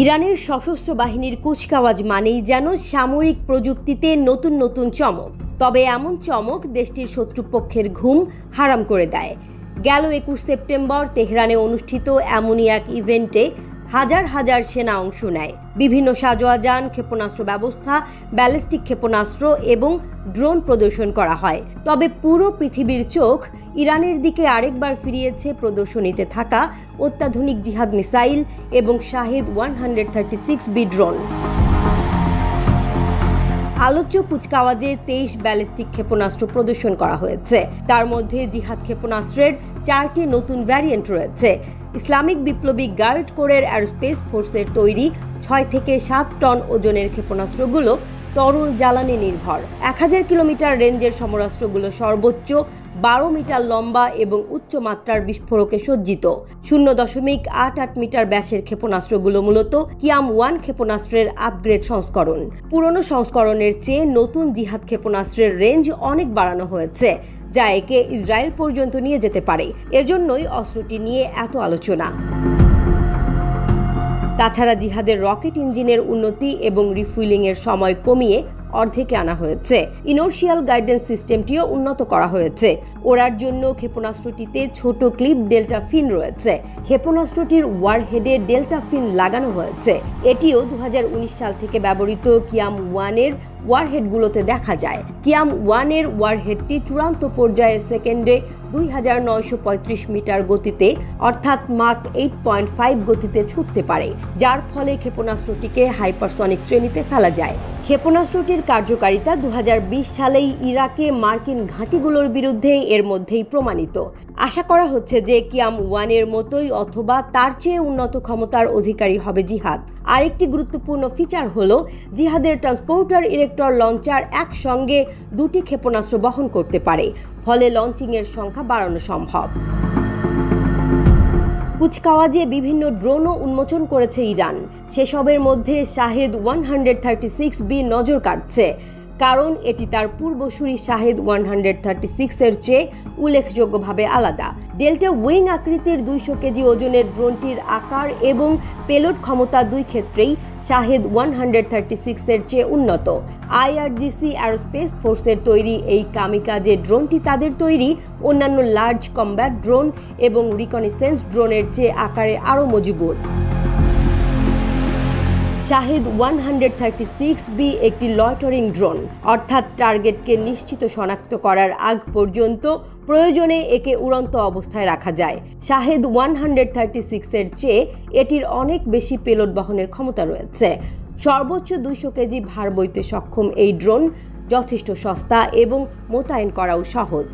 ইরানের সশস্ত্র বাহিনীর কুচকাওয়াজ মানেই যেন সামরিক প্রযুক্তিতে নতুন নতুন চমক। তবে এমন চমক দেশটির শত্রুপক্ষের ঘুম হারাম করে দেয়। গেল 21 সেপ্টেম্বর তেহরানে অনুষ্ঠিত এমনই এক ইভেন্টে হাজার হাজার সেনা অংশ নেয়। বিভিন্ন সাজোয়াজান, ক্ষেপণাস্ত্র ব্যবস্থা, ব্যালিস্টিক ক্ষেপণাস্ত্র এবং ড্রোন প্রদর্শন করা হয়। তবে পুরো পৃথিবীর চোখ ইরানের দিকে আরেকবার ফিরিয়েছে প্রদর্শনীতে থাকা অত্যাধুনিক জিহাদ মিসাইল এবং শাহেদ 136B ড্রোন। আলোচ্য কুচকাওয়াজে 23 ব্যালিস্টিক ক্ষেপণাস্ত্র প্রদর্শন করা হয়েছে। তার মধ্যে জিহাদ ক্ষেপণাস্ত্রের 4টি নতুন ভ্যারিয়েন্ট রয়েছে। ইসলামিক বিপ্লবী গার্ড কোরের অ্যারোস্পেস ফোর্সের তৈরি 6 থেকে 7 টন ওজনের ক্ষেপণাস্ত্রগুলো তরল জ্বালানি নির্ভর। 1000 কিলোমিটার রেঞ্জের সমরাস্ত্রগুলো সর্বোচ্চ 12 মিটার লম্বা এবং উচ্চ মাত্রার বিস্ফোরকে সজ্জিত। 0.88 মিটার ব্যাসের ক্ষেপণাস্ত্রগুলো মূলত কিয়াম-1 ক্ষেপণাস্ত্রের আপগ্রেড সংস্করণ। পুরনো সংস্করণের চেয়ে নতুন জিহাদ ক্ষেপণাস্ত্রের রেঞ্জ অনেক বাড়ানো হয়েছে, যা একে ইসরায়েল পর্যন্ত নিয়ে যেতে পারে। এজন্যই অস্ত্রটি নিয়ে এত আলোচনা। তাছাড়া জিহাদের রকেট ইঞ্জিনের উন্নতি এবং রিফুয়েলিংয়ের সময় কমিয়ে অর্ধেকে আনা হয়েছে। ইনার্শিয়াল গাইডেন্স সিস্টেমটিও উন্নত করা হয়েছে। ওড়ার জন্য ক্ষেপণাস্ত্রটিতে ছোট ক্লিপ ডেল্টা ফিন রয়েছে। ক্ষেপণাস্ত্রটির ওয়ারহেডে ডেল্টা ফিন লাগানো হয়েছে। এটিও 2019 সাল থেকে ব্যবহৃত কিয়াম-1 এর ওয়ারহেডগুলোতে দেখা যায়। কিয়াম-1 এর ওয়ারহেডটি চূড়ান্ত পর্যায়ে সেকেন্ডে 2935 মিটার গতিতে অর্থাৎ মাক 8.5 গতিতে ছুটতে পারে, যার ফলে ক্ষেপণাস্ত্রটিকে হাইপারসনিক শ্রেণীতে ফেলা যায়। ক্ষেপণাস্ত্রটির কার্যকারিতা 2020 সালেই ইরাকে মার্কিন ঘাঁটিগুলোর বিরুদ্ধে এর মধ্যেই প্রমাণিত। আশা করা হচ্ছে যে কিয়াম-1 এর মতোই অথবা তার চেয়ে উন্নত ক্ষমতার অধিকারী হবে জিহাদ। আরেকটি গুরুত্বপূর্ণ ফিচার হলো জিহাদের ট্রান্সপোর্টার ইরেক্টর লঞ্চার একসঙ্গে 2টি ক্ষেপণাস্ত্র বহন করতে পারে, ফলে লঞ্চিংয়ের সংখ্যা বাড়ানো সম্ভব। কুচকাওয়াজে বিভিন্ন ড্রোনও উন্মোচন করেছে ইরান। সেসবের মধ্যে শাহেদ 136B নজর কাটছে, কারণ এটি তার পূর্বসূরি শাহেদ 136 এর চেয়ে উল্লেখযোগ্যভাবে আলাদা। ডেল্টা উইং আকৃতির 200 কেজি ওজনের ড্রোনটির আকার এবং পেলোড ক্ষমতা দুই ক্ষেত্রেই শাহেদ 136 এর চেয়ে উন্নত। আইআরজিসি অ্যারোস্পেস ফোর্সের তৈরি এই কামিকাজে ড্রোনটি তাদের তৈরি অন্যান্য লার্জ কম্ব্যাট ড্রোন এবং রিকনিসেন্স ড্রোনের চেয়ে আকারে আরও মজবুত। শাহেদ 136B একটি লয়টারিং ড্রোন, অর্থাৎ টার্গেটকে নিশ্চিত শনাক্ত করার আগ পর্যন্ত প্রয়োজনে একে উড়ন্ত অবস্থায় রাখা যায়। শাহেদ 136 এর চেয়ে এটির অনেক বেশি পেলোড বহনের ক্ষমতা রয়েছে। সর্বোচ্চ 200 কেজি ভার বইতে সক্ষম এই ড্রোন যথেষ্ট সস্তা এবং মোতায়েন করাও সহজ।